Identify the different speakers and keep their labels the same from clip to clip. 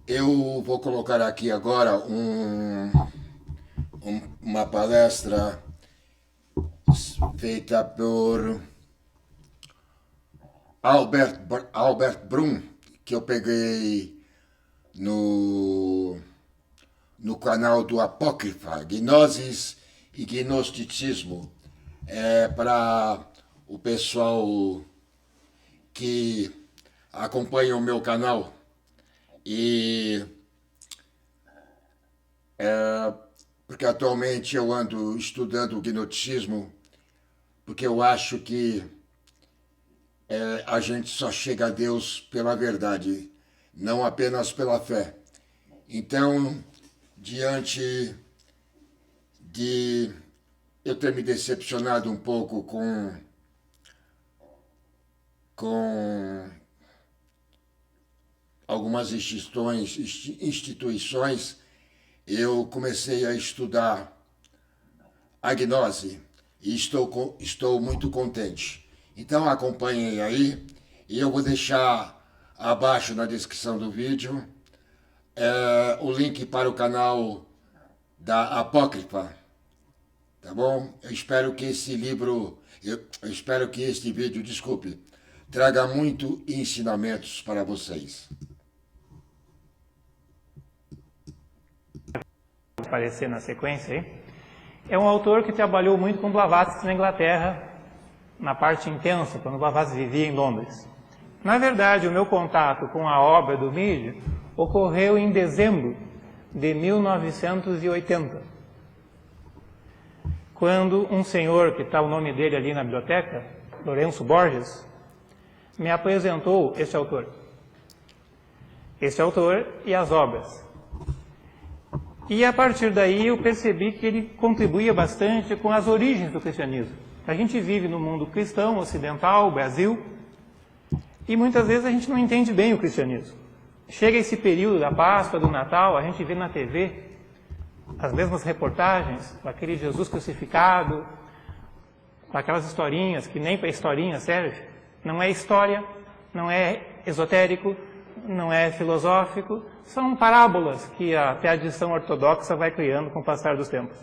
Speaker 1: Eu vou colocar aqui agora uma palestra feita por Albert Brum, que eu peguei no canal do Apócrifa, Gnosis e Gnosticismo. É para o pessoal que acompanha o meu canal. E porque atualmente eu ando estudando o gnosticismo, porque eu acho que a gente só chega a Deus pela verdade, não apenas pela fé. Então, diante de eu ter me decepcionado um pouco com algumas instituições, eu comecei a estudar a gnose e estou muito contente. Então acompanhem aí e eu vou deixar abaixo na descrição do vídeo o link para o canal da Apócrifa, tá bom? Eu espero que esse vídeo, traga muito ensinamentos para vocês.
Speaker 2: Aparecer na sequência aí. É um autor que trabalhou muito com Blavatsky na Inglaterra, na parte intensa, quando Blavatsky vivia em Londres. Na verdade, o meu contato com a obra do Mead ocorreu em dezembro de 1980, quando um senhor, que está o nome dele ali na biblioteca, Lourenço Borges, me apresentou esse autor e as obras. E a partir daí eu percebi que ele contribuía bastante com as origens do cristianismo. A gente vive no mundo cristão, ocidental, Brasil, e muitas vezes a gente não entende bem o cristianismo. Chega esse período da Páscoa, do Natal, a gente vê na TV as mesmas reportagens, com aquele Jesus crucificado, com aquelas historinhas que nem para historinha serve. Não é história, não é esotérico, não é filosófico, são parábolas que a tradição ortodoxa vai criando com o passar dos tempos.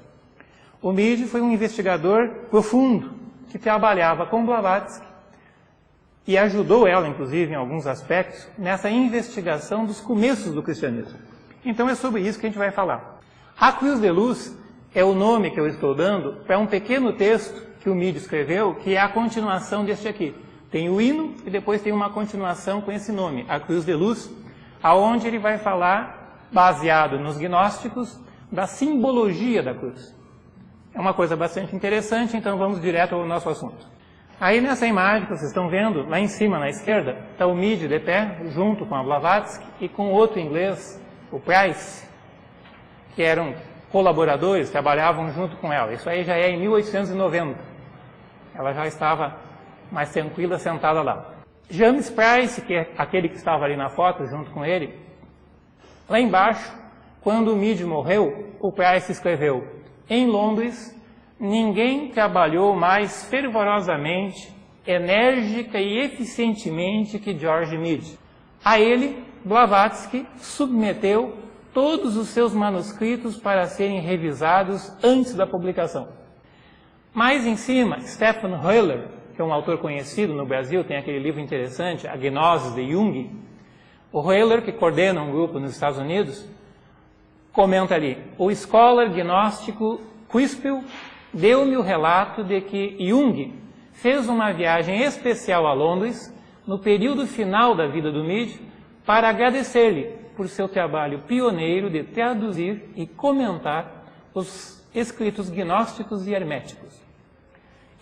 Speaker 2: O Mead foi um investigador profundo que trabalhava com Blavatsky e ajudou ela, inclusive, em alguns aspectos, nessa investigação dos começos do cristianismo. Então é sobre isso que a gente vai falar. A Cruz de Luz é o nome que eu estou dando para um pequeno texto que o Mead escreveu, que é a continuação deste aqui. Tem o hino e depois tem uma continuação com esse nome, a Cruz de Luz, aonde ele vai falar, baseado nos gnósticos, da simbologia da cruz. É uma coisa bastante interessante, então vamos direto ao nosso assunto. Aí nessa imagem que vocês estão vendo, lá em cima na esquerda, está o Mead de pé, junto com a Blavatsky e com outro inglês, o Price, que eram colaboradores, trabalhavam junto com ela. Isso aí já é em 1890. Ela já estava mais tranquila, sentada lá. James Price, que é aquele que estava ali na foto, junto com ele, lá embaixo, quando o Mead morreu, o Price escreveu: em Londres, ninguém trabalhou mais fervorosamente, enérgica e eficientemente que George Mead. A ele, Blavatsky submeteu todos os seus manuscritos para serem revisados antes da publicação. Mais em cima, Stephen Hoeller, que é um autor conhecido no Brasil, tem aquele livro interessante, A Gnosis de Jung. O Hoeller, que coordena um grupo nos Estados Unidos, comenta ali: o scholar gnóstico Quispel deu-me o relato de que Jung fez uma viagem especial a Londres, no período final da vida do Mead, para agradecer-lhe por seu trabalho pioneiro de traduzir e comentar os escritos gnósticos e herméticos.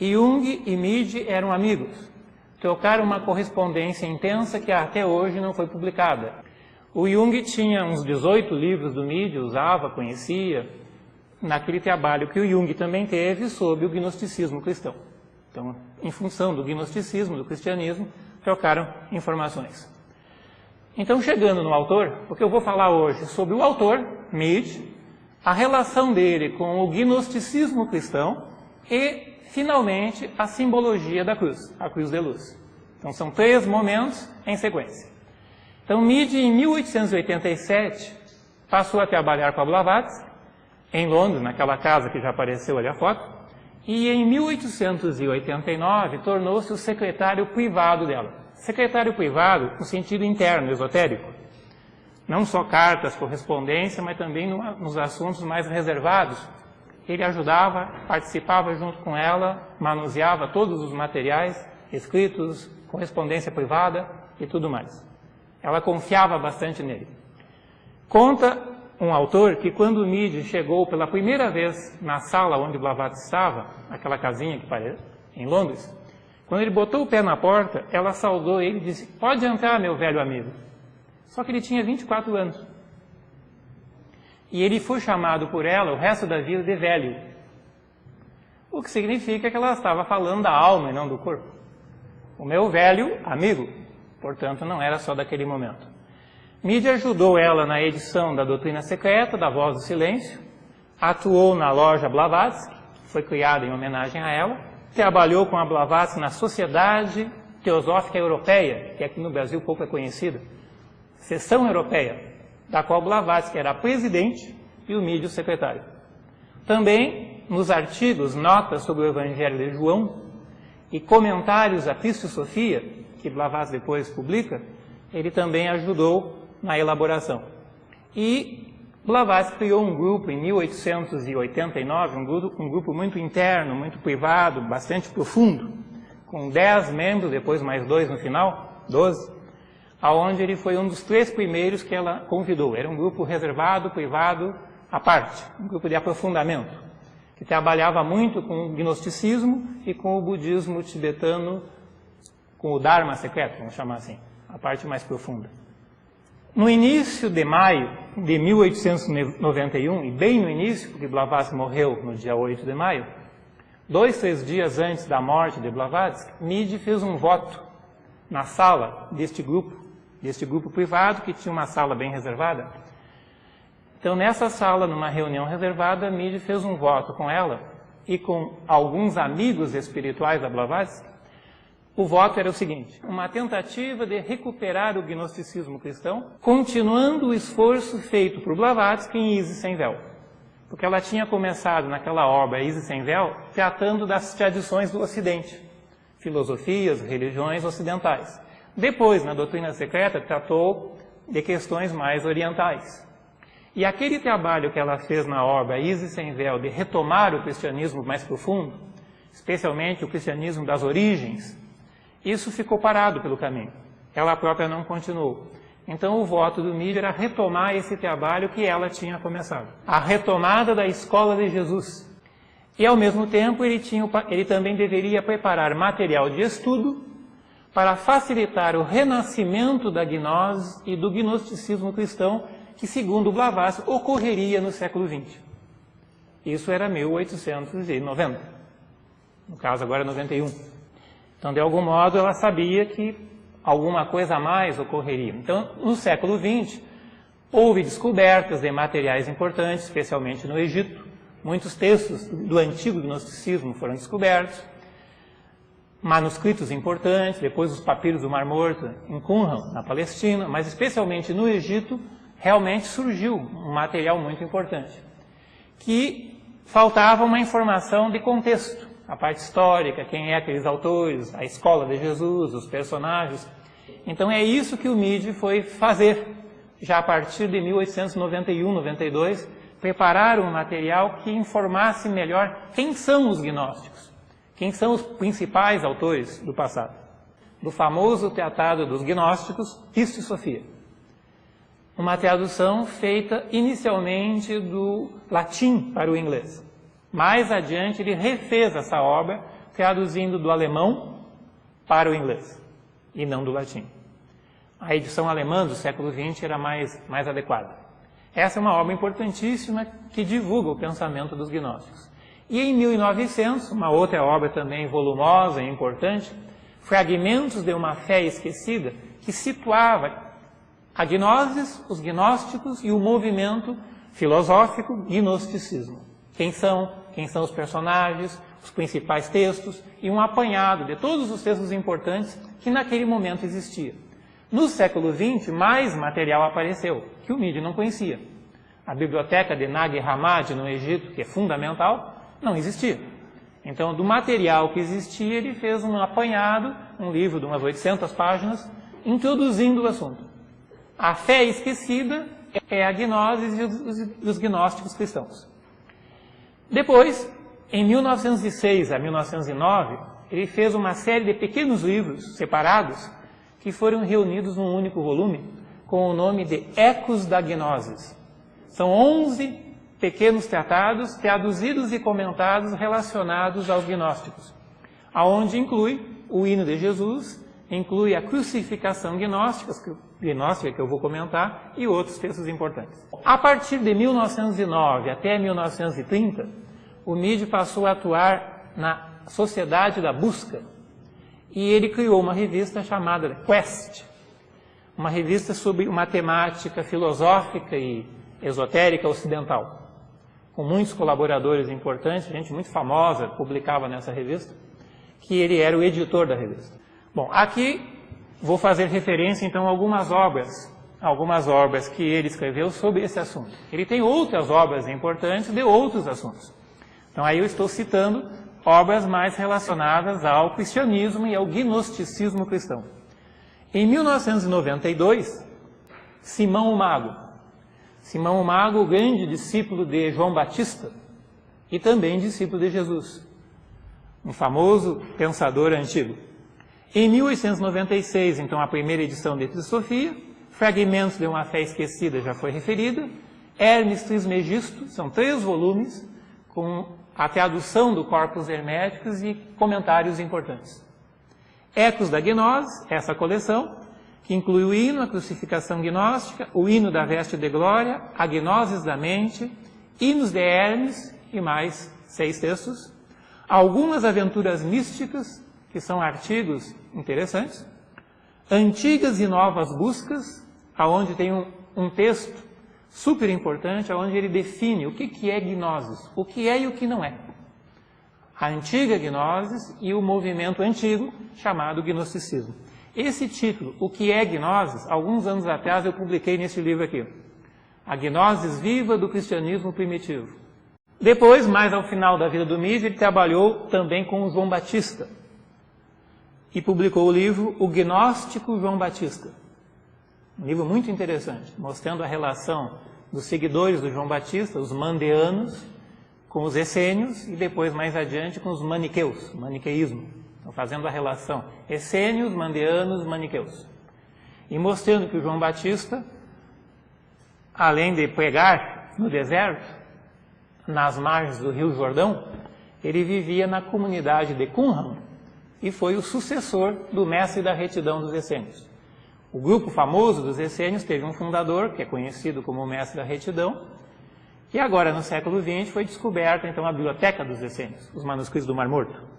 Speaker 2: Jung e Mead eram amigos, trocaram uma correspondência intensa que até hoje não foi publicada. O Jung tinha uns 18 livros do Mead, usava, conhecia, naquele trabalho que o Jung também teve sobre o gnosticismo cristão. Então, em função do gnosticismo, do cristianismo, trocaram informações. Então, chegando no autor, porque eu vou falar hoje sobre o autor, Mead, a relação dele com o gnosticismo cristão e, finalmente, a simbologia da cruz, a Cruz de Luz. Então, são 3 momentos em sequência. Então, Midi, em 1887, passou a trabalhar com a Blavatsky, em Londres, naquela casa que já apareceu ali a foto, e em 1889 tornou-se o secretário privado dela. Secretário privado no sentido interno, esotérico. Não só cartas, correspondência, mas também nos assuntos mais reservados. Ele ajudava, participava junto com ela, manuseava todos os materiais, escritos, correspondência privada e tudo mais. Ela confiava bastante nele. Conta um autor que quando Midi chegou pela primeira vez na sala onde Blavatsky estava, aquela casinha que parece, em Londres, quando ele botou o pé na porta, ela saudou ele e disse: "Pode entrar, meu velho amigo." Só que ele tinha 24 anos. E ele foi chamado por ela o resto da vida de velho. O que significa que ela estava falando da alma e não do corpo. O meu velho amigo. Portanto, não era só daquele momento. Midi ajudou ela na edição da Doutrina Secreta, da Voz do Silêncio, atuou na loja Blavatsky, que foi criada em homenagem a ela, trabalhou com a Blavatsky na Sociedade Teosófica Europeia, que aqui no Brasil pouco é conhecida, seção europeia, da qual Blavatsky era a presidente e o Midi o secretário. Também, nos artigos, notas sobre o Evangelho de João e comentários à Cristo Sofia, que Blavatsky depois publica, ele também ajudou na elaboração. E Blavatsky criou um grupo em 1889, um grupo muito interno, muito privado, bastante profundo, com 10 membros, depois mais 2 no final, 12, aonde ele foi um dos 3 primeiros que ela convidou. Era um grupo reservado, privado, à parte, um grupo de aprofundamento, que trabalhava muito com o gnosticismo e com o budismo tibetano, com o Dharma secreto, vamos chamar assim, a parte mais profunda. No início de maio de 1891, e bem no início, porque Blavatsky morreu no dia 8 de maio, 2, 3 dias antes da morte de Blavatsky, Midi fez um voto na sala deste grupo privado, que tinha uma sala bem reservada. Então, nessa sala, numa reunião reservada, Midi fez um voto com ela e com alguns amigos espirituais da Blavatsky. O voto era o seguinte: uma tentativa de recuperar o gnosticismo cristão, continuando o esforço feito por Blavatsky em Isis Sem Véu. Porque ela tinha começado naquela obra Isis Sem Véu, tratando das tradições do Ocidente, filosofias, religiões ocidentais. Depois, na Doutrina Secreta, tratou de questões mais orientais. E aquele trabalho que ela fez na obra Isis Sem Véu, de retomar o cristianismo mais profundo, especialmente o cristianismo das origens, isso ficou parado pelo caminho. Ela própria não continuou. Então, o voto do Midi era retomar esse trabalho que ela tinha começado. A retomada da Escola de Jesus. E, ao mesmo tempo, ele também deveria preparar material de estudo para facilitar o renascimento da gnose e do gnosticismo cristão, que, segundo Blavatsky, ocorreria no século XX. Isso era 1890. No caso, agora 91. Então, de algum modo, ela sabia que alguma coisa a mais ocorreria. Então, no século XX, houve descobertas de materiais importantes, especialmente no Egito. Muitos textos do antigo gnosticismo foram descobertos, manuscritos importantes, depois os papiros do Mar Morto em Qumran, na Palestina, mas especialmente no Egito, realmente surgiu um material muito importante, que faltava uma informação de contexto. A parte histórica, quem é aqueles autores, a escola de Jesus, os personagens. Então é isso que o Midi foi fazer, já a partir de 1891, 92, preparar um material que informasse melhor quem são os gnósticos, quem são os principais autores do passado. Do famoso Tratado dos Gnósticos, Cristo e Sofia. Uma tradução feita inicialmente do latim para o inglês. Mais adiante, ele refez essa obra, traduzindo do alemão para o inglês, e não do latim. A edição alemã do século XX era mais adequada. Essa é uma obra importantíssima que divulga o pensamento dos gnósticos. E em 1900, uma outra obra também volumosa e importante, Fragmentos de uma Fé Esquecida, que situava a gnoses, os gnósticos e o movimento filosófico gnosticismo. Quem são os personagens, os principais textos e um apanhado de todos os textos importantes que naquele momento existiam. No século XX, mais material apareceu, que o Midi não conhecia. A biblioteca de Nag Hammadi, no Egito, que é fundamental, não existia. Então, do material que existia, ele fez um apanhado, um livro de umas 800 páginas, introduzindo o assunto. A fé esquecida é a gnose e os gnósticos cristãos. Depois, em 1906 a 1909, ele fez uma série de pequenos livros separados que foram reunidos num único volume com o nome de Ecos da Gnosis. São 11 pequenos tratados traduzidos e comentados relacionados aos gnósticos, aonde inclui o hino de Jesus, inclui a crucificação gnóstica que eu vou comentar, e outros textos importantes. A partir de 1909 até 1930, o Midi passou a atuar na Sociedade da Busca, e ele criou uma revista chamada Quest, uma revista sobre uma temática filosófica e esotérica ocidental, com muitos colaboradores importantes, gente muito famosa publicava nessa revista, que ele era o editor da revista. Bom, aqui vou fazer referência então a algumas obras que ele escreveu sobre esse assunto. Ele tem outras obras importantes de outros assuntos. Então aí eu estou citando obras mais relacionadas ao cristianismo e ao gnosticismo cristão. Em 1992, Simão o Mago, o grande discípulo de João Batista e também discípulo de Jesus, um famoso pensador antigo. Em 1896, então, a primeira edição de Teosofia, Fragmentos de uma Fé Esquecida já foi referida, Hermes Trismegisto, são 3 volumes, com a tradução do Corpus Herméticos e comentários importantes. Ecos da Gnose, essa coleção, que inclui o hino, a crucificação gnóstica, o hino da veste de glória, a gnosis da mente, hinos de Hermes e mais 6 textos, algumas aventuras místicas, que são artigos interessantes, antigas e novas buscas, aonde tem um texto super importante, onde ele define o que é gnosis, o que é e o que não é. A antiga gnosis e o movimento antigo chamado gnosticismo. Esse título, O que é Gnosis, alguns anos atrás eu publiquei nesse livro aqui. A Gnosis Viva do Cristianismo Primitivo. Depois, mais ao final da vida do Midi, ele trabalhou também com o João Batista e publicou o livro O Gnóstico João Batista. Um livro muito interessante, mostrando a relação dos seguidores do João Batista, os mandeanos, com os essênios e depois, mais adiante, com os maniqueus, o maniqueísmo. Então, fazendo a relação essênios, mandeanos, maniqueus. E mostrando que o João Batista, além de pregar no deserto, nas margens do Rio Jordão, ele vivia na comunidade de Qumran e foi o sucessor do mestre da retidão dos essênios. O grupo famoso dos essênios teve um fundador, que é conhecido como o mestre da retidão, e agora, no século XX, foi descoberta então a biblioteca dos essênios, os manuscritos do Mar Morto.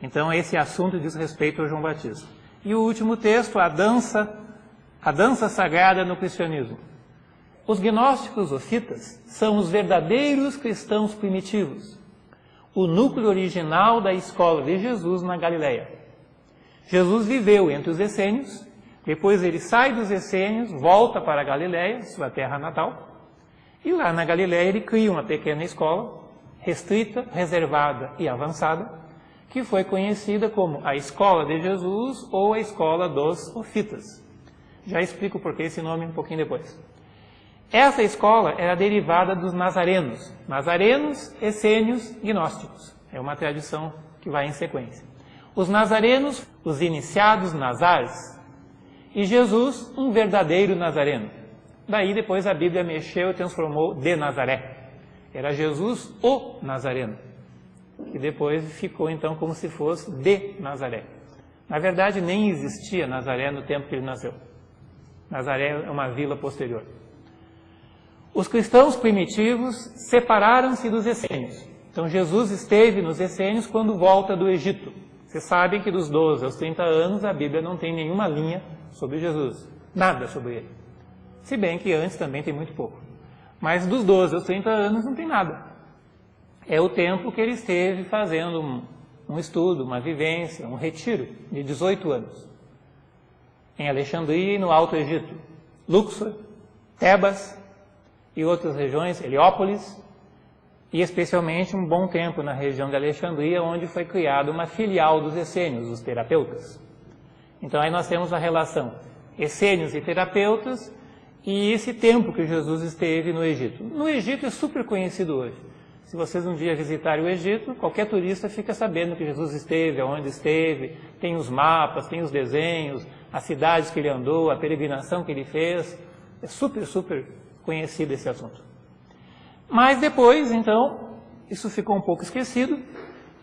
Speaker 2: Então, esse assunto diz respeito ao João Batista. E o último texto, a dança sagrada no cristianismo. Os gnósticos ofitas são os verdadeiros cristãos primitivos, o núcleo original da escola de Jesus na Galileia. Jesus viveu entre os essênios, depois ele sai dos essênios, volta para a Galileia, sua terra natal, e lá na Galileia ele cria uma pequena escola, restrita, reservada e avançada, que foi conhecida como a Escola de Jesus ou a Escola dos Ofitas. Já explico por que esse nome um pouquinho depois. Essa escola era derivada dos nazarenos. Nazarenos, essênios, gnósticos. É uma tradição que vai em sequência. Os nazarenos, os iniciados nazares, e Jesus, um verdadeiro nazareno. Daí depois a Bíblia mexeu e transformou de Nazaré. Era Jesus o Nazareno, que depois ficou então como se fosse de Nazaré. Na verdade, nem existia Nazaré no tempo que ele nasceu. Nazaré é uma vila posterior. Os cristãos primitivos separaram-se dos essênios. Então Jesus esteve nos essênios quando volta do Egito. Vocês sabem que dos 12 aos 30 anos a Bíblia não tem nenhuma linha sobre Jesus. Nada sobre ele. Se bem que antes também tem muito pouco. Mas dos 12 aos 30 anos não tem nada. É o tempo que ele esteve fazendo um estudo, uma vivência, um retiro de 18 anos. em Alexandria e no Alto Egito, Luxor, Tebas e outras regiões, Heliópolis, e especialmente um bom tempo na região de Alexandria, onde foi criada uma filial dos essênios, os terapeutas. Então aí nós temos a relação essênios e terapeutas e esse tempo que Jesus esteve no Egito. No Egito é super conhecido hoje. Se vocês um dia visitarem o Egito, qualquer turista fica sabendo que Jesus esteve, aonde esteve, tem os mapas, tem os desenhos, as cidades que ele andou, a peregrinação que ele fez. É super, super conhecido esse assunto. Mas depois, então, isso ficou um pouco esquecido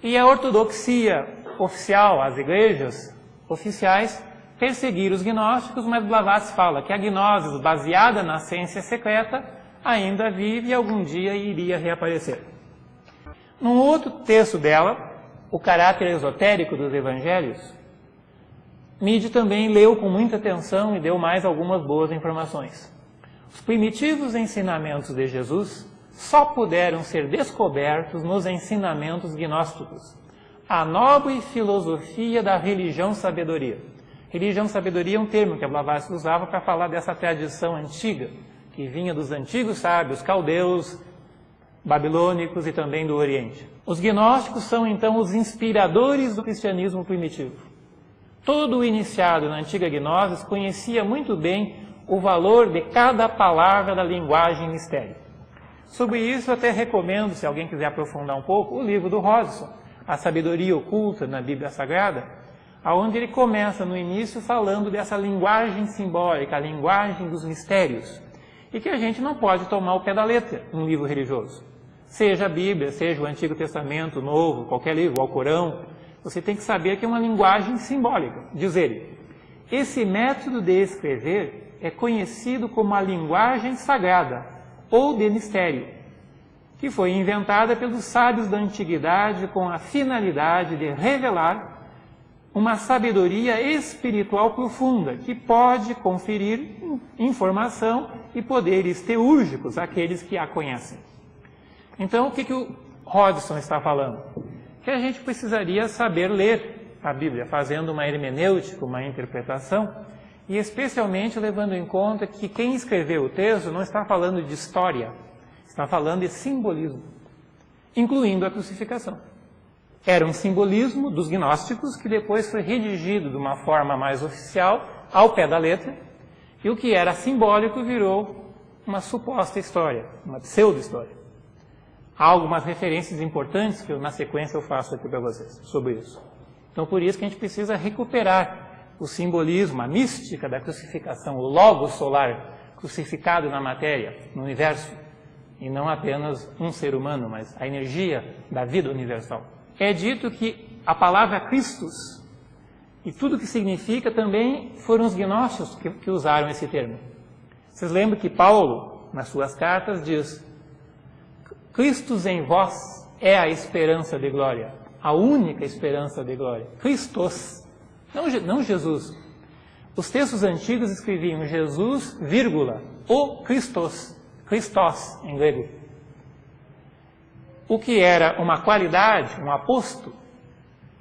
Speaker 2: e a ortodoxia oficial, as igrejas oficiais, perseguiram os gnósticos, mas Blavatsky fala que a gnose, baseada na ciência secreta, ainda vive e algum dia iria reaparecer. Num outro texto dela, O Caráter Esotérico dos Evangelhos, Mead também leu com muita atenção e deu mais algumas boas informações. Os primitivos ensinamentos de Jesus só puderam ser descobertos nos ensinamentos gnósticos. A nobre filosofia da religião-sabedoria. Religião-sabedoria é um termo que a Blavatsky usava para falar dessa tradição antiga, que vinha dos antigos sábios caldeus, babilônicos e também do Oriente. Os gnósticos são, então, os inspiradores do cristianismo primitivo. Todo o iniciado na antiga gnose conhecia muito bem o valor de cada palavra da linguagem mistério. Sobre isso, eu até recomendo, se alguém quiser aprofundar um pouco, o livro do Hodgson, A Sabedoria Oculta na Bíblia Sagrada, onde ele começa no início falando dessa linguagem simbólica, a linguagem dos mistérios, e que a gente não pode tomar o pé da letra num livro religioso. Seja a Bíblia, seja o Antigo Testamento, o Novo, qualquer livro, o Alcorão, você tem que saber que é uma linguagem simbólica. Diz ele, esse método de escrever é conhecido como a linguagem sagrada, ou de mistério, que foi inventada pelos sábios da antiguidade com a finalidade de revelar uma sabedoria espiritual profunda, que pode conferir informação e poderes teúrgicos àqueles que a conhecem. Então, o que o Hodgson está falando? Que a gente precisaria saber ler a Bíblia, fazendo uma hermenêutica, uma interpretação, e especialmente levando em conta que quem escreveu o texto não está falando de história, está falando de simbolismo, incluindo a crucificação. Era um simbolismo dos gnósticos que depois foi redigido de uma forma mais oficial, ao pé da letra, e o que era simbólico virou uma suposta história, uma pseudo-história. Há algumas referências importantes que na sequência eu faço aqui para vocês sobre isso. Então, por isso que a gente precisa recuperar o simbolismo, a mística da crucificação, o logo solar crucificado na matéria, no universo, e não apenas um ser humano, mas a energia da vida universal. É dito que a palavra Christus e tudo que significa também foram os gnósticos que usaram esse termo. Vocês lembram que Paulo, nas suas cartas, diz: Christus em vós é a esperança de glória, a única esperança de glória. Christos, não Jesus. Os textos antigos escreviam Jesus, vírgula, o Christos, Christos em grego. O que era uma qualidade, um aposto,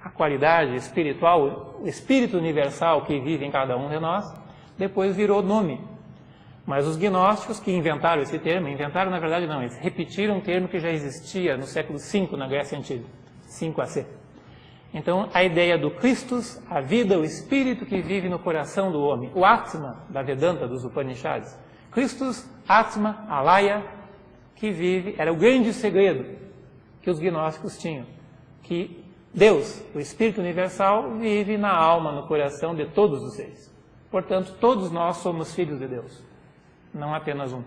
Speaker 2: a qualidade espiritual, o espírito universal que vive em cada um de nós, depois virou nome. Mas os gnósticos que inventaram esse termo, inventaram na verdade não, eles repetiram um termo que já existia no século V na Grécia Antiga, 5 AC. Então a ideia do Christus, a vida, o espírito que vive no coração do homem, o Atma da Vedanta, dos Upanishads. Christus, Atma, Alaya, que vive, era o grande segredo que os gnósticos tinham, que Deus, o Espírito Universal, vive na alma, no coração de todos os seres. Portanto, todos nós somos filhos de Deus, não apenas um.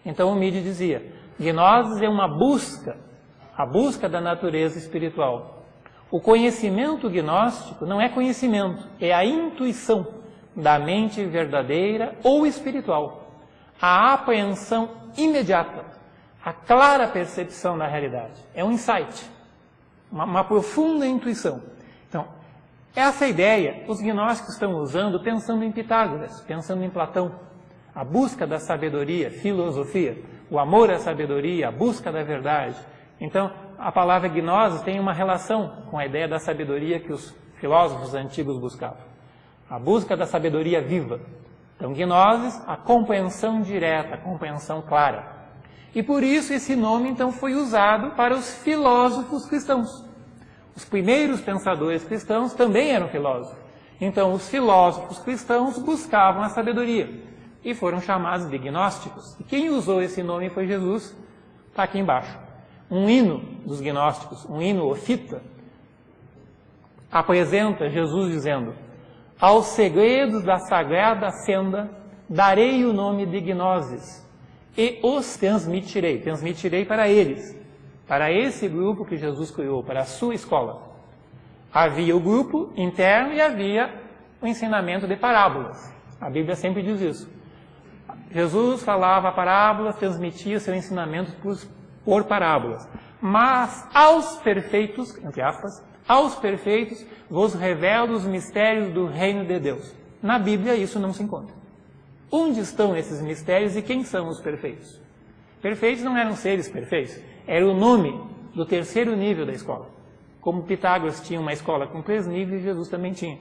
Speaker 2: Então o Mead dizia, gnose é uma busca, a busca da natureza espiritual. O conhecimento gnóstico não é conhecimento, é a intuição da mente verdadeira ou espiritual, a apreensão imediata, a clara percepção da realidade. É um insight, uma profunda intuição. Então, essa ideia os gnósticos estão usando pensando em Pitágoras, pensando em Platão. A busca da sabedoria, filosofia, o amor à sabedoria, a busca da verdade. Então, a palavra gnose tem uma relação com a ideia da sabedoria que os filósofos antigos buscavam. a busca da sabedoria viva. Então, gnosis, a compreensão direta, a compreensão clara. E por isso esse nome, então, foi usado para os filósofos cristãos. Os primeiros pensadores cristãos também eram filósofos. Então, os filósofos cristãos buscavam a sabedoria e foram chamados de gnósticos. E quem usou esse nome foi Jesus, está aqui embaixo. Um hino dos gnósticos, um hino ofita, apresenta Jesus dizendo: aos segredos da sagrada senda darei o nome de gnoses e os transmitirei para eles, para esse grupo que Jesus criou, para a sua escola. Havia o grupo interno e havia o ensinamento de parábolas. A Bíblia sempre diz isso. Jesus falava parábolas, transmitia seu ensinamento por parábolas. Mas aos perfeitos, entre aspas, aos perfeitos vos revelo os mistérios do reino de Deus. Na Bíblia isso não se encontra. Onde estão esses mistérios e quem são os perfeitos? Perfeitos não eram seres perfeitos, era o nome do terceiro nível da escola. Como Pitágoras tinha uma escola com 3 níveis, Jesus também tinha.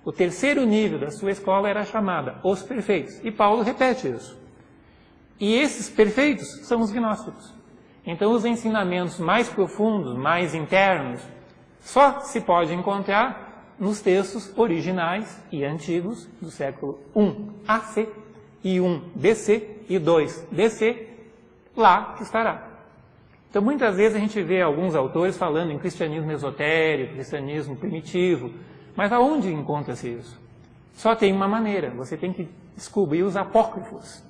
Speaker 2: O terceiro nível da sua escola era chamada os perfeitos. E Paulo repete isso. E esses perfeitos são os gnósticos. Então os ensinamentos mais profundos, mais internos, só se pode encontrar nos textos originais e antigos do século I AC e I BC e II DC, lá que estará. Então muitas vezes a gente vê alguns autores falando em cristianismo esotérico, cristianismo primitivo, mas aonde encontra-se isso? Só tem uma maneira, você tem que descobrir os apócrifos.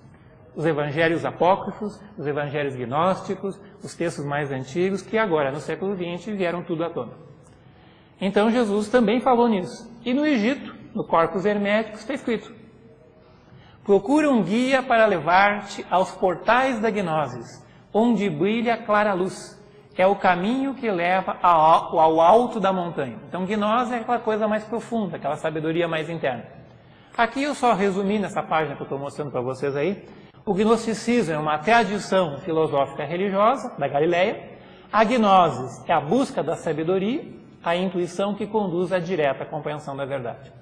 Speaker 2: Os evangelhos apócrifos, os evangelhos gnósticos, os textos mais antigos, que agora, no século XX, vieram tudo à tona. Então Jesus também falou nisso. E no Egito, no Corpus Herméticos, está escrito: procura um guia para levar-te aos portais da gnosis, onde brilha clara luz. É o caminho que leva ao alto da montanha. Então, gnose é aquela coisa mais profunda, aquela sabedoria mais interna. Aqui eu só resumi nessa página que eu estou mostrando para vocês aí. O gnosticismo é uma tradição filosófica religiosa da Galileia. A gnose é a busca da sabedoria, a intuição que conduz à direta compreensão da verdade.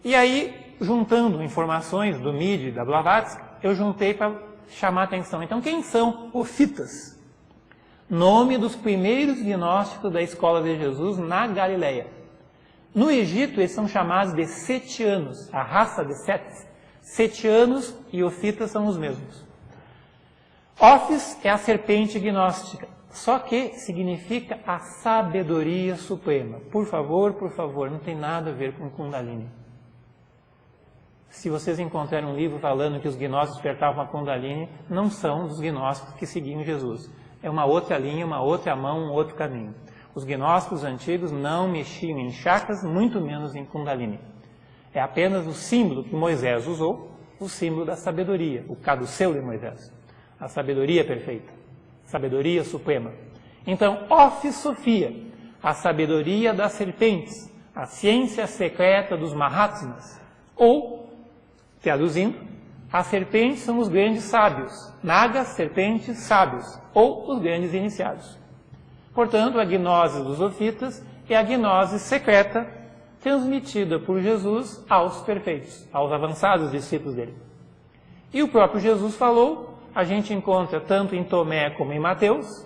Speaker 2: E aí, juntando informações do Midi e da Blavatsky, eu juntei para chamar a atenção. Então, quem são ofitas? Nome dos primeiros gnósticos da escola de Jesus na Galileia. No Egito, eles são chamados de setianos, a raça de Setes. Setianos e ofitas são os mesmos. Ofis é a serpente gnóstica, só que significa a sabedoria suprema. Por favor, não tem nada a ver com Kundalini. Se vocês encontrarem um livro falando que os gnósticos pertencem a Kundalini, não são dos gnósticos que seguiam Jesus. É uma outra linha, uma outra mão, um outro caminho. Os gnósticos antigos não mexiam em chakras, muito menos em Kundalini. É apenas o símbolo que Moisés usou, o símbolo da sabedoria, o caduceu de Moisés. A sabedoria perfeita, sabedoria suprema. Então, Office-Sophia, a sabedoria das serpentes, a ciência secreta dos Mahatmas. Ou, traduzindo, as serpentes são os grandes sábios, nagas, serpentes, sábios, ou os grandes iniciados. Portanto, a gnose dos ofitas é a gnose secreta transmitida por Jesus aos perfeitos, aos avançados discípulos dele. E o próprio Jesus falou, a gente encontra tanto em Tomé como em Mateus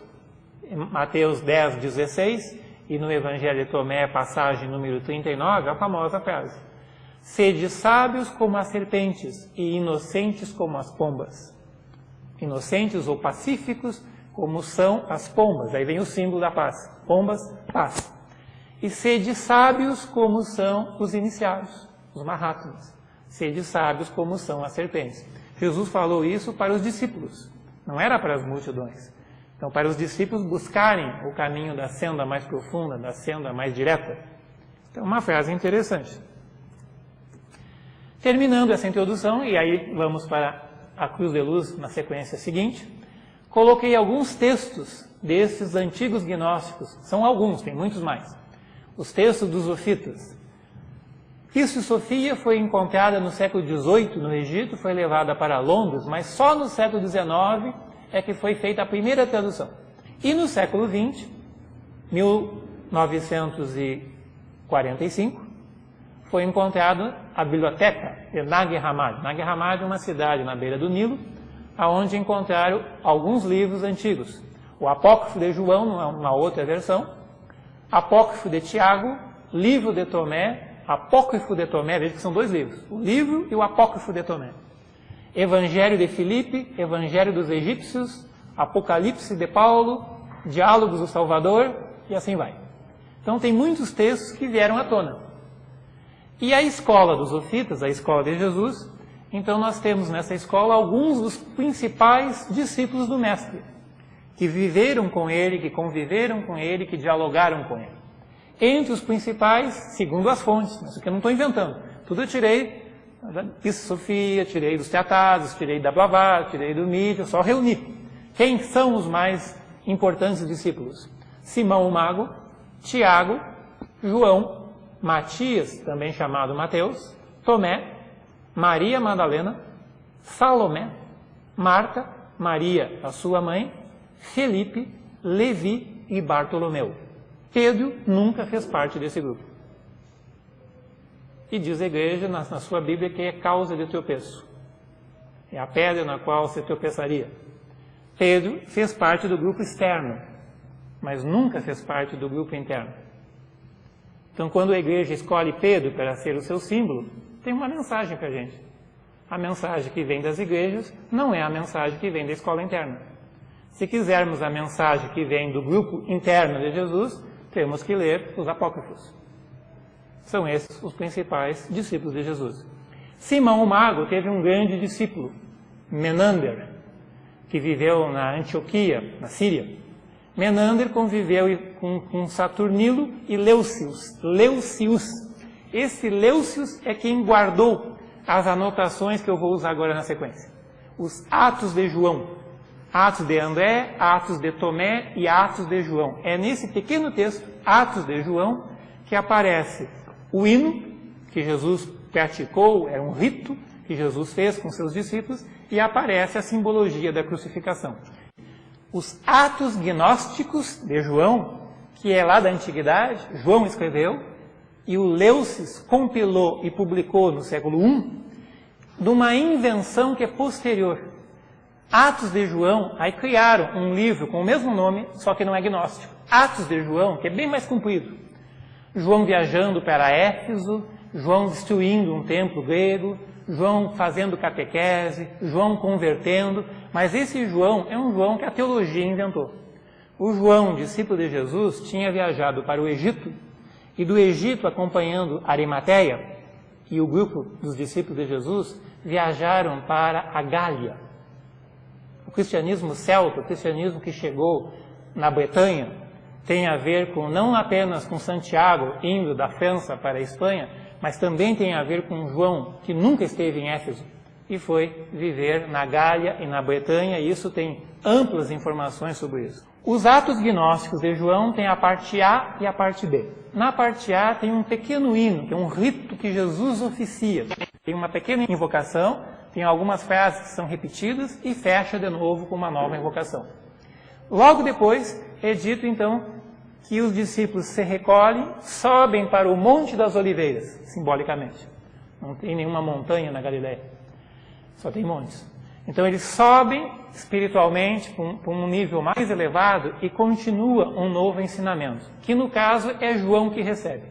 Speaker 2: 10, 16, e no Evangelho de Tomé, passagem número 39, a famosa frase: sede sábios como as serpentes e inocentes como as pombas. Inocentes ou pacíficos como são as pombas. Aí vem o símbolo da paz. Pombas, paz. E sede sábios como são os iniciados, os Mahatmas. Sede sábios como são as serpentes. Jesus falou isso para os discípulos, não era para as multidões. Então, para os discípulos buscarem o caminho da senda mais profunda, da senda mais direta. Então, uma frase interessante. Terminando essa introdução, e aí vamos para a Cruz de Luz na sequência seguinte, coloquei alguns textos desses antigos gnósticos. São alguns, tem muitos mais. Os textos dos ofitas. Office-Sophia foi encontrada no século XVIII no Egito, foi levada para Londres, mas só no século XIX é que foi feita a primeira tradução. E no século XX, 1945, foi encontrada a biblioteca de Nag Hammadi. Nag Hammadi é uma cidade na beira do Nilo, onde encontraram alguns livros antigos. O Apócrifo de João, numa outra versão, Apócrifo de Tiago, Livro de Tomé, Apócrifo de Tomé, veja que são dois livros, o livro e o Apócrifo de Tomé. Evangelho de Filipe, Evangelho dos Egípcios, Apocalipse de Paulo, Diálogos do Salvador, e assim vai. Então tem muitos textos que vieram à tona. E a escola dos Ofitas, a escola de Jesus, então nós temos nessa escola alguns dos principais discípulos do Mestre, que viveram com ele, que conviveram com ele, que dialogaram com ele. Entre os principais, segundo as fontes, isso que eu não estou inventando, tudo eu tirei da Sofia, tirei dos tratados, tirei da Blavatsky, tirei do Mito, só reuni. Quem são os mais importantes discípulos? Simão o Mago, Tiago, João, Matias, também chamado Mateus, Tomé, Maria Madalena, Salomé, Marta, Maria, a sua mãe, Felipe, Levi e Bartolomeu. Pedro nunca fez parte desse grupo. E diz a igreja na sua Bíblia que é causa de tropeço. É a pedra na qual você tropeçaria. Pedro fez parte do grupo externo, mas nunca fez parte do grupo interno. Então, quando a igreja escolhe Pedro para ser o seu símbolo, tem uma mensagem para a gente. A mensagem que vem das igrejas não é a mensagem que vem da escola interna. Se quisermos a mensagem que vem do grupo interno de Jesus, temos que ler os apócrifos. São esses os principais discípulos de Jesus. Simão o Mago teve um grande discípulo, Menander, que viveu na Antioquia, na Síria. Menander conviveu com Saturnilo e Leucius. Esse Leucius é quem guardou as anotações que eu vou usar agora na sequência. Os Atos de João, Atos de André, Atos de Tomé e Atos de João. É nesse pequeno texto, Atos de João, que aparece o hino que Jesus praticou, era um rito que Jesus fez com seus discípulos, e aparece a simbologia da crucificação. Os Atos Gnósticos de João, que é lá da Antiguidade, João escreveu, e o Leucius compilou e publicou no século I, de uma invenção que é posterior. Atos de João, aí criaram um livro com o mesmo nome, só que não é gnóstico. Atos de João, que é bem mais comprido. João viajando para Éfeso, João destruindo um templo grego, João fazendo catequese, João convertendo, mas esse João é um João que a teologia inventou. O João, discípulo de Jesus, tinha viajado para o Egito, e do Egito, acompanhando Arimateia, e o grupo dos discípulos de Jesus, viajaram para a Gália. O cristianismo celta, o cristianismo que chegou na Bretanha, tem a ver com não apenas com Santiago indo da França para a Espanha, mas também tem a ver com João, que nunca esteve em Éfeso, e foi viver na Gália e na Bretanha, e isso tem amplas informações sobre isso. Os Atos Gnósticos de João têm a parte A e a parte B. Na parte A tem um pequeno hino, que é um rito que Jesus oficia. Tem uma pequena invocação, tem algumas frases que são repetidas e fecha de novo com uma nova invocação. Logo depois é dito então que os discípulos se recolhem, sobem para o Monte das Oliveiras, simbolicamente. Não tem nenhuma montanha na Galileia, só tem montes. Então eles sobem espiritualmente para um nível mais elevado e continua um novo ensinamento, que no caso é João que recebe.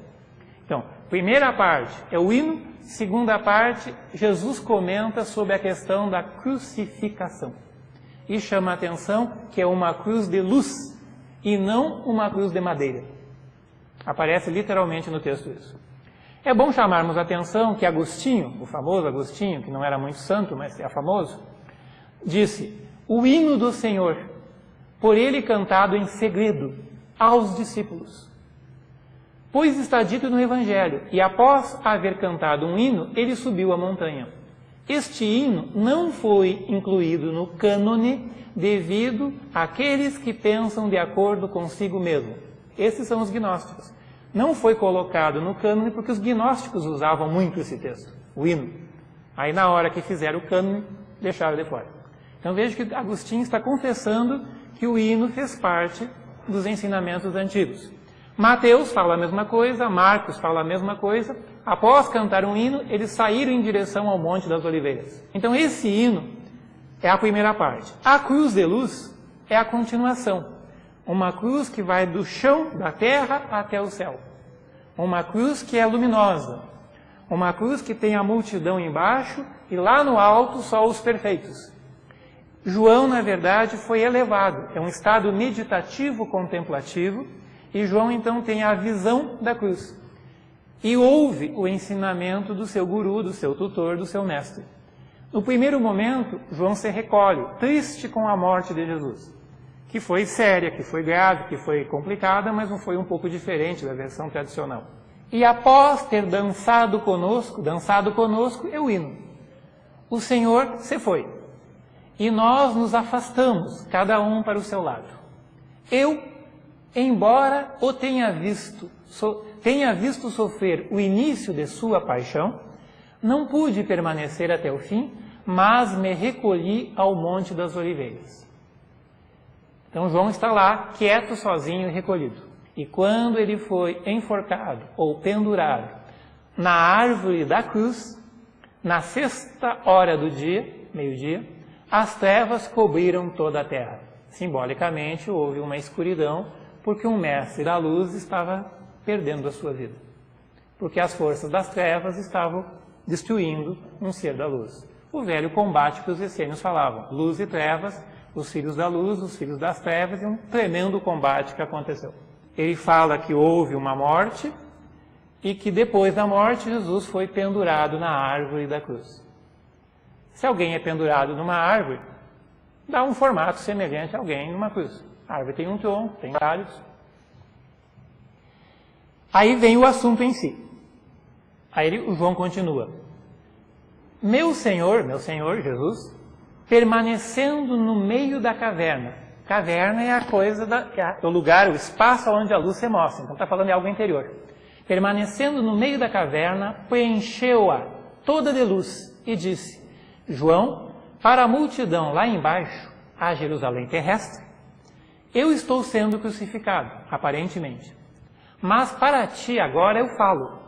Speaker 2: Então, primeira parte é o hino, segunda parte, Jesus comenta sobre a questão da crucificação. E chama a atenção que é uma cruz de luz e não uma cruz de madeira. Aparece literalmente no texto isso. É bom chamarmos a atenção que Agostinho, o famoso Agostinho, que não era muito santo, mas é famoso, disse: o hino do Senhor, por ele cantado em segredo aos discípulos. Pois está dito no Evangelho, e após haver cantado um hino, ele subiu a montanha. Este hino não foi incluído no cânone devido àqueles que pensam de acordo consigo mesmo. Esses são os gnósticos. Não foi colocado no cânone porque os gnósticos usavam muito esse texto, o hino. Aí na hora que fizeram o cânone, deixaram de fora. Então veja que Agostinho está confessando que o hino fez parte dos ensinamentos antigos. Mateus fala a mesma coisa, Marcos fala a mesma coisa, após cantar um hino, eles saíram em direção ao Monte das Oliveiras. Então esse hino é a primeira parte. A cruz de luz é a continuação. Uma cruz que vai do chão da terra até o céu. Uma cruz que é luminosa. Uma cruz que tem a multidão embaixo e lá no alto só os perfeitos. João, na verdade, foi elevado. É um estado meditativo contemplativo e João então tem a visão da cruz. E ouve o ensinamento do seu guru, do seu tutor, do seu mestre. No primeiro momento, João se recolhe, triste com a morte de Jesus, que foi séria, que foi grave, que foi complicada, mas não foi um pouco diferente da versão tradicional. E após ter dançado conosco é o hino. O Senhor se foi. E nós nos afastamos, cada um para o seu lado. Eu, embora o tenha visto sofrer o início de sua paixão, não pude permanecer até o fim, mas me recolhi ao Monte das Oliveiras. Então João está lá, quieto, sozinho e recolhido. E quando ele foi enforcado ou pendurado na árvore da cruz, na 6ª do dia, meio-dia, as trevas cobriram toda a terra. Simbolicamente houve uma escuridão, porque um mestre da luz estava perdendo a sua vida. Porque as forças das trevas estavam destruindo um ser da luz. O velho combate que os essênios falavam, luz e trevas, os filhos da luz, os filhos das trevas, e um tremendo combate que aconteceu. Ele fala que houve uma morte e que depois da morte Jesus foi pendurado na árvore da cruz. Se alguém é pendurado numa árvore, dá um formato semelhante a alguém numa cruz. A árvore tem um tronco, tem galhos. Aí vem o assunto em si. Aí o João continua. Meu Senhor Jesus, permanecendo no meio da caverna. Caverna é a coisa, o lugar, o espaço onde a luz se mostra. Então está falando de algo interior. Permanecendo no meio da caverna, preencheu-a toda de luz e disse, João, para a multidão lá embaixo, a Jerusalém terrestre, eu estou sendo crucificado, aparentemente. Mas para ti agora eu falo.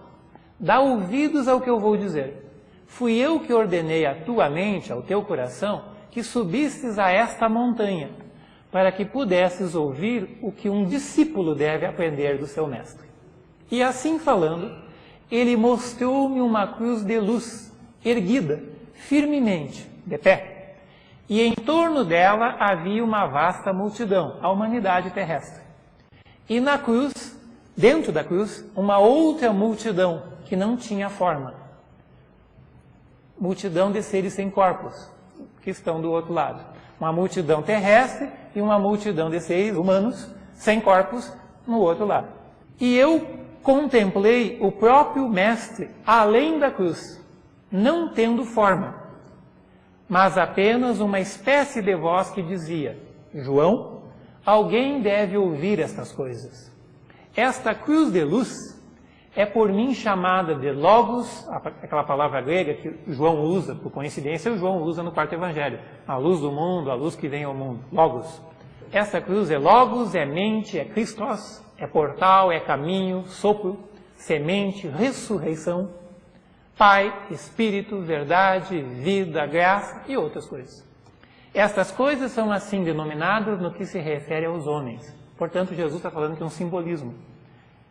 Speaker 2: Dá ouvidos ao que eu vou dizer. Fui eu que ordenei à tua mente, ao teu coração, que subistes a esta montanha, para que pudesses ouvir o que um discípulo deve aprender do seu mestre. E assim falando, ele mostrou-me uma cruz de luz, erguida, firmemente, de pé. E em torno dela havia uma vasta multidão, a humanidade terrestre. E na cruz, dentro da cruz, uma outra multidão que não tinha forma. Multidão de seres sem corpos, que estão do outro lado. Uma multidão terrestre e uma multidão de seres humanos sem corpos no outro lado. E eu contemplei o próprio Mestre além da cruz, não tendo forma, mas apenas uma espécie de voz que dizia, João, alguém deve ouvir estas coisas. Esta cruz de luz é por mim chamada de Logos, aquela palavra grega que João usa, por coincidência o João usa no 4º Evangelho, a luz do mundo, a luz que vem ao mundo, Logos. Essa cruz é Logos, é mente, é Christos, é portal, é caminho, sopro, semente, ressurreição, Pai, Espírito, verdade, vida, graça e outras coisas. Estas coisas são assim denominadas no que se refere aos homens. Portanto, Jesus está falando que é um simbolismo.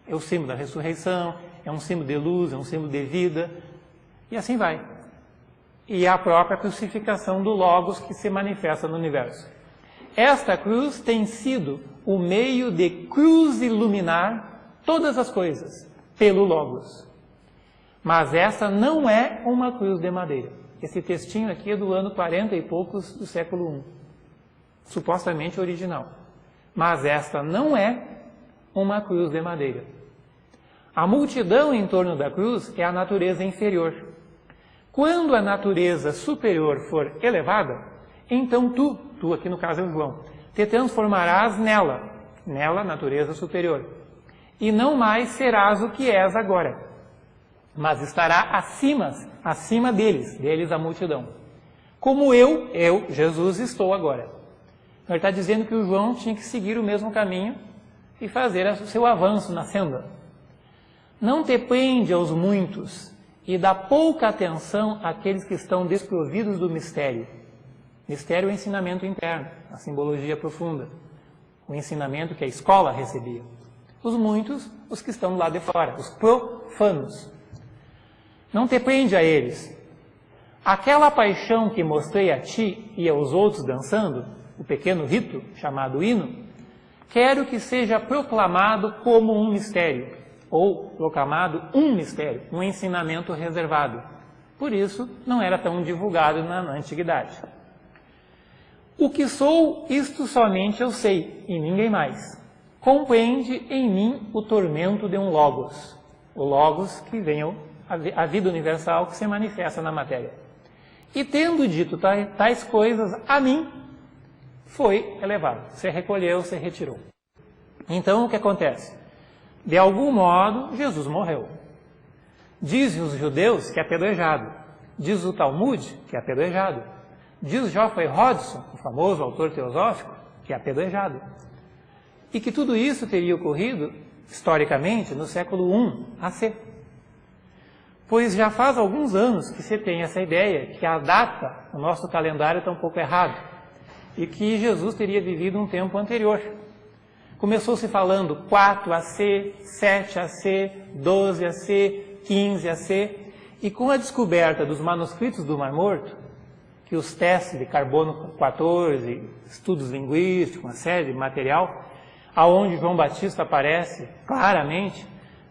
Speaker 2: É o símbolo da ressurreição, é um símbolo de luz, é um símbolo de vida, e assim vai. E é a própria crucificação do Logos que se manifesta no universo. Esta cruz tem sido o meio de cruz iluminar todas as coisas, pelo Logos. Mas essa não é uma cruz de madeira. Esse textinho aqui é do ano 40 e poucos do século I, supostamente original. Mas esta não é uma cruz de madeira. A multidão em torno da cruz é a natureza inferior. Quando a natureza superior for elevada, então tu aqui no caso é o João, te transformarás nela, natureza superior. E não mais serás o que és agora, mas estará acima deles a multidão. Como eu, Jesus, estou agora. Ele está dizendo que o João tinha que seguir o mesmo caminho e fazer o seu avanço na senda. não te prende aos muitos e dá pouca atenção àqueles que estão desprovidos do mistério. Mistério é o ensinamento interno, a simbologia profunda, o ensinamento que a escola recebia. Os muitos, os que estão do lado de fora, os profanos. Não te prende a eles. Aquela paixão que mostrei a ti e aos outros dançando, o pequeno rito chamado hino, quero que seja proclamado como um mistério, ou proclamado um mistério, um ensinamento reservado. Por isso, não era tão divulgado na antiguidade. O que sou, isto somente eu sei, e ninguém mais. Compreende em mim o tormento de um Logos. O Logos que vem a vida universal que se manifesta na matéria. E tendo dito tais coisas a mim, foi elevado. Se recolheu, se retirou. Então, o que acontece? De algum modo, Jesus morreu. Dizem os judeus que é apedrejado. Diz o Talmud que é apedrejado. Diz Geoffrey Hodgson, o famoso autor teosófico, que é apedrejado. E que tudo isso teria ocorrido, historicamente, no século I AC. Pois já faz alguns anos que se tem essa ideia que a data, o nosso calendário está um pouco errado, e que Jesus teria vivido um tempo anterior. Começou se falando 4 AC, 7 AC, 12 AC, 15 AC, e com a descoberta dos manuscritos do Mar Morto, que os testes de carbono 14, estudos linguísticos, uma série de material, aonde João Batista aparece claramente,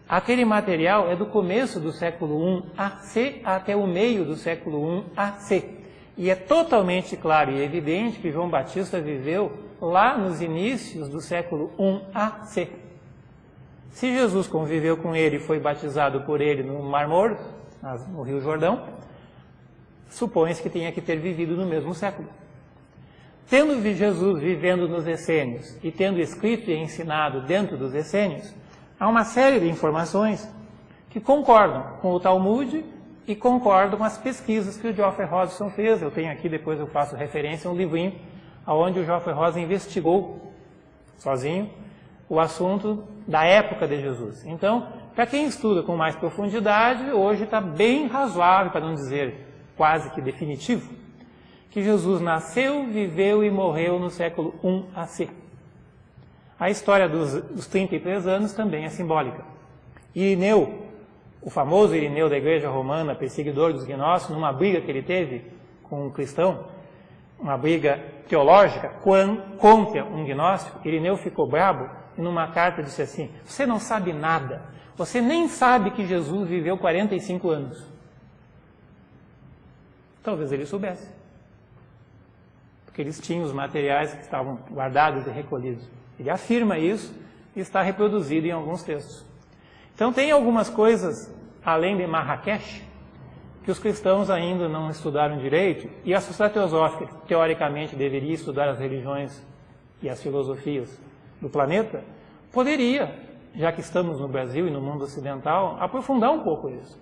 Speaker 2: aquele material é do começo do século I AC até o meio do século I AC. E é totalmente claro e evidente que João Batista viveu lá nos inícios do século I AC. Se Jesus conviveu com ele e foi batizado por ele no Mar Morto, no Rio Jordão, supõe-se que tenha que ter vivido no mesmo século. Tendo Jesus vivendo nos essênios e tendo escrito e ensinado dentro dos essênios, há uma série de informações que concordam com o Talmud e concordam com as pesquisas que o Geoffrey Hodgson fez. Eu tenho aqui, depois eu faço referência a um livrinho onde o Geoffrey Hodgson investigou, sozinho, o assunto da época de Jesus. Então, para quem estuda com mais profundidade, hoje está bem razoável, para não dizer quase que definitivo, que Jesus nasceu, viveu e morreu no século I AC. A história dos 33 anos também é simbólica. Irineu, o famoso Irineu da Igreja Romana, perseguidor dos gnósticos, numa briga que ele teve com um cristão, uma briga teológica contra um gnóstico, Irineu ficou brabo e numa carta disse assim: você não sabe nada, você nem sabe que Jesus viveu 45 anos. Talvez ele soubesse, porque eles tinham os materiais que estavam guardados e recolhidos. Ele afirma isso e está reproduzido em alguns textos. Então tem algumas coisas, além de Marrakech, que os cristãos ainda não estudaram direito, e a sociedade teosófica, que teoricamente deveria estudar as religiões e as filosofias do planeta, poderia, já que estamos no Brasil e no mundo ocidental, aprofundar um pouco isso.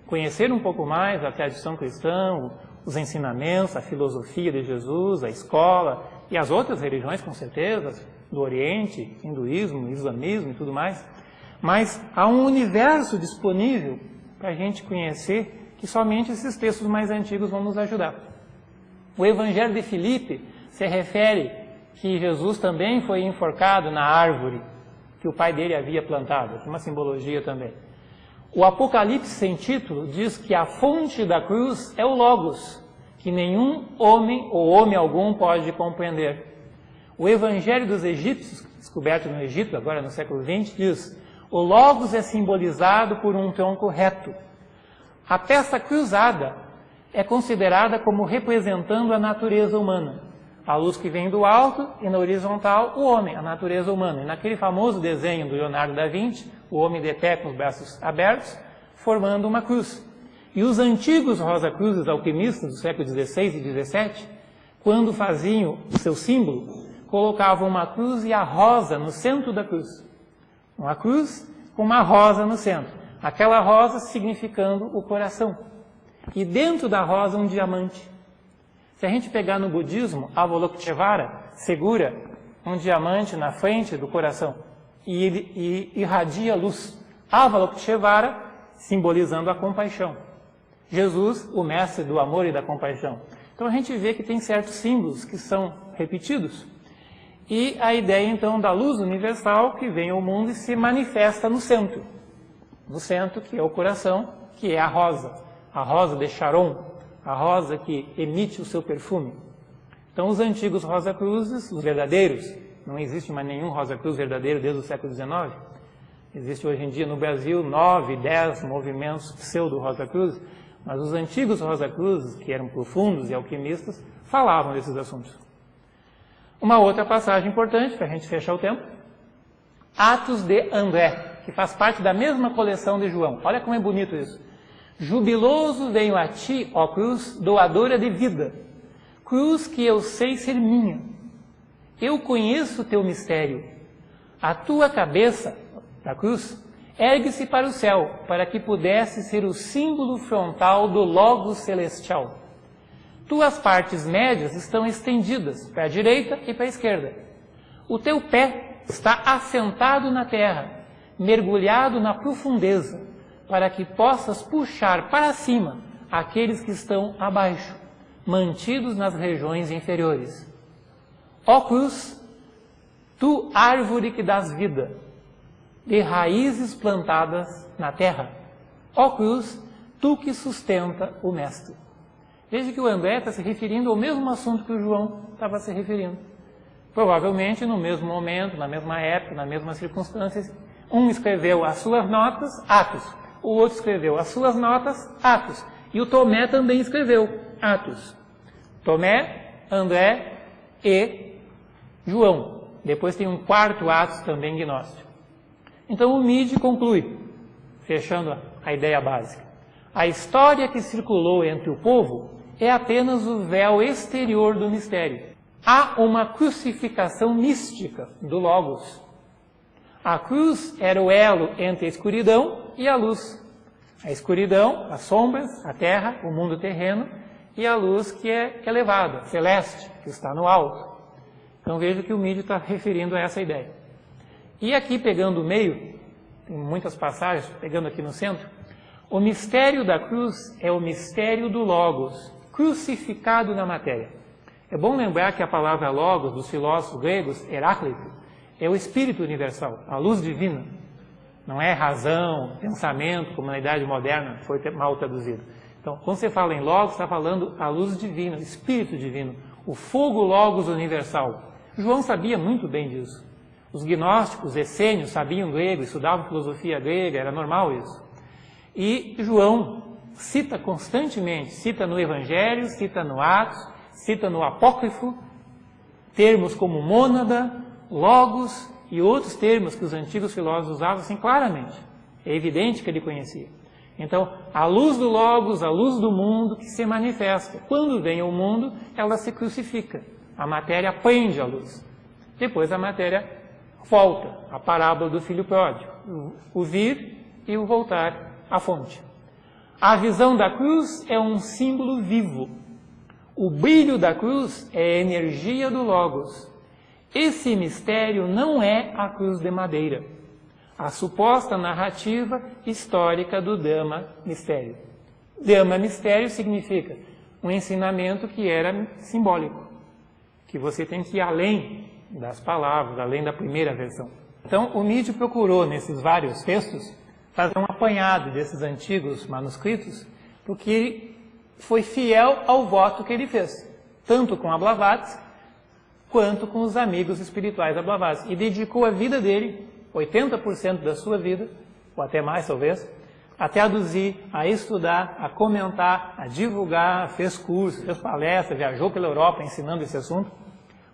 Speaker 2: Conhecer um pouco mais a tradição cristã, os ensinamentos, a filosofia de Jesus, a escola e as outras religiões, com certeza, do Oriente, hinduísmo, islamismo e tudo mais. Mas há um universo disponível para a gente conhecer que somente esses textos mais antigos vão nos ajudar. O Evangelho de Filipe se refere que Jesus também foi enforcado na árvore que o pai dele havia plantado, uma simbologia também. O Apocalipse sem título diz que a fonte da cruz é o Logos, que nenhum homem ou homem algum pode compreender. O Evangelho dos Egípcios, descoberto no Egito, agora no século XX, diz: o Logos é simbolizado por um tronco reto. A peça cruzada é considerada como representando a natureza humana. A luz que vem do alto e na horizontal o homem, a natureza humana. E naquele famoso desenho do Leonardo da Vinci, o homem de pé com os braços abertos, formando uma cruz. E os antigos Rosa-Cruzes alquimistas do século XVI e XVII, quando faziam o seu símbolo, colocavam uma cruz e a rosa no centro da cruz. Uma cruz com uma rosa no centro. Aquela rosa significando o coração. E dentro da rosa um diamante. Se a gente pegar no budismo, Avalokiteshvara segura um diamante na frente do coração e ele irradia luz. Avalokiteshvara, simbolizando a compaixão. Jesus, o mestre do amor e da compaixão. Então a gente vê que tem certos símbolos que são repetidos. E a ideia então da luz universal que vem ao mundo e se manifesta no centro. No centro, que é o coração, que é a rosa de Sharon, a rosa que emite o seu perfume. Então os antigos Rosa Cruzes, os verdadeiros, não existe mais nenhum Rosa Cruz verdadeiro desde o século XIX. Existe hoje em dia no Brasil 9, 10 movimentos pseudo-Rosa Cruz, mas os antigos Rosa Cruzes, que eram profundos e alquimistas, falavam desses assuntos. Uma outra passagem importante, para a gente fechar o tempo, Atos de André, que faz parte da mesma coleção de João. Olha como é bonito isso. Jubiloso venho a ti, ó cruz, doadora de vida, cruz que eu sei ser minha. Eu conheço o teu mistério. A tua cabeça, da cruz, ergue-se para o céu, para que pudesse ser o símbolo frontal do Logos celestial. Tuas partes médias estão estendidas para a direita e para a esquerda. O teu pé está assentado na terra, mergulhado na profundeza, para que possas puxar para cima aqueles que estão abaixo, mantidos nas regiões inferiores. Ó cruz, tu árvore que dás vida, de raízes plantadas na terra. Ó cruz, tu que sustenta o Mestre. Veja que o André está se referindo ao mesmo assunto que o João estava se referindo. Provavelmente no mesmo momento, na mesma época, nas mesmas circunstâncias. Um escreveu as suas notas, Atos. O outro escreveu as suas notas, Atos. E o Tomé também escreveu Atos. Tomé, André e João. Depois tem um quarto Atos também gnóstico. Então o Midi conclui, fechando a ideia básica. A história que circulou entre o povo é apenas o véu exterior do mistério. Há uma crucificação mística do Logos. A cruz era o elo entre a escuridão e a luz. A escuridão, as sombras, a terra, o mundo terreno, e a luz que é elevada, celeste, que está no alto. Então veja que o Midi está referindo a essa ideia. E aqui, pegando o meio, tem muitas passagens, pegando aqui no centro, o mistério da cruz é o mistério do Logos, crucificado na matéria. É bom lembrar que a palavra Logos, dos filósofos gregos, Heráclito, é o Espírito universal, a luz divina. Não é razão, pensamento, como na Idade Moderna foi mal traduzido. Então, quando você fala em Logos, está falando a luz divina, o Espírito divino, o fogo Logos universal. João sabia muito bem disso. Os gnósticos, essênios, sabiam grego, estudavam filosofia grega, era normal isso. E João cita constantemente, cita no Evangelho, cita no Atos, cita no Apócrifo, termos como mônada, logos e outros termos que os antigos filósofos usavam assim claramente. É evidente que ele conhecia. Então, a luz do Logos, a luz do mundo que se manifesta. Quando vem ao mundo, ela se crucifica. A matéria prende a luz. Depois a matéria volta, a parábola do filho pródigo. O vir e o voltar à fonte. A visão da cruz é um símbolo vivo. O brilho da cruz é a energia do Logos. Esse mistério não é a cruz de madeira, a suposta narrativa histórica do Dhamma Mistério. Dhamma Mistério significa um ensinamento que era simbólico, que você tem que ir além das palavras, além da primeira versão. Então, o Midi procurou, nesses vários textos, fazer um apanhado desses antigos manuscritos, porque ele foi fiel ao voto que ele fez, tanto com a Blavatsky, quanto com os amigos espirituais da Blavatsky. E dedicou a vida dele, 80% da sua vida, ou até mais talvez, a traduzir, a estudar, a comentar, a divulgar, fez cursos, fez palestras, viajou pela Europa ensinando esse assunto,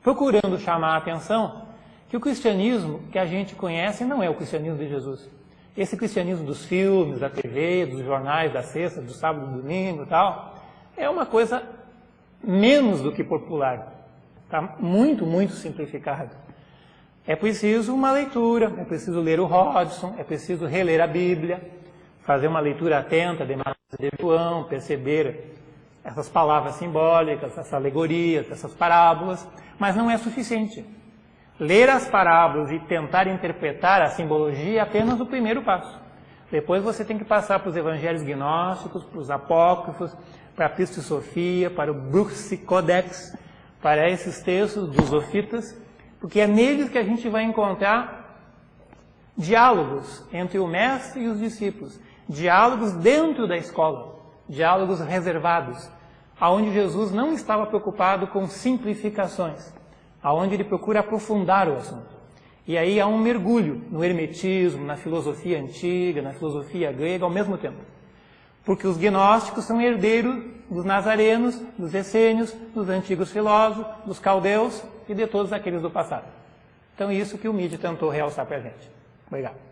Speaker 2: procurando chamar a atenção que o cristianismo que a gente conhece não é o cristianismo de Jesus. Esse cristianismo dos filmes, da TV, dos jornais, da sexta, do sábado, do domingo e tal, é uma coisa menos do que popular. Está muito, muito simplificado. É preciso uma leitura, é preciso ler o Hodgson, é preciso reler a Bíblia, fazer uma leitura atenta de João, perceber essas palavras simbólicas, essas alegorias, essas parábolas, mas não é suficiente. Ler as parábolas e tentar interpretar a simbologia é apenas o primeiro passo. Depois você tem que passar para os evangelhos gnósticos, para os apócrifos, para a Pista e Sofia, para o Bruxi Codex, para esses textos dos Zofitas, porque é neles que a gente vai encontrar diálogos entre o mestre e os discípulos, diálogos dentro da escola, diálogos reservados, aonde Jesus não estava preocupado com simplificações, aonde ele procura aprofundar o assunto. E aí há um mergulho no hermetismo, na filosofia antiga, na filosofia grega ao mesmo tempo. Porque os gnósticos são herdeiros dos nazarenos, dos essênios, dos antigos filósofos, dos caldeus e de todos aqueles do passado. Então, isso que o Midi tentou realçar para a gente. Obrigado.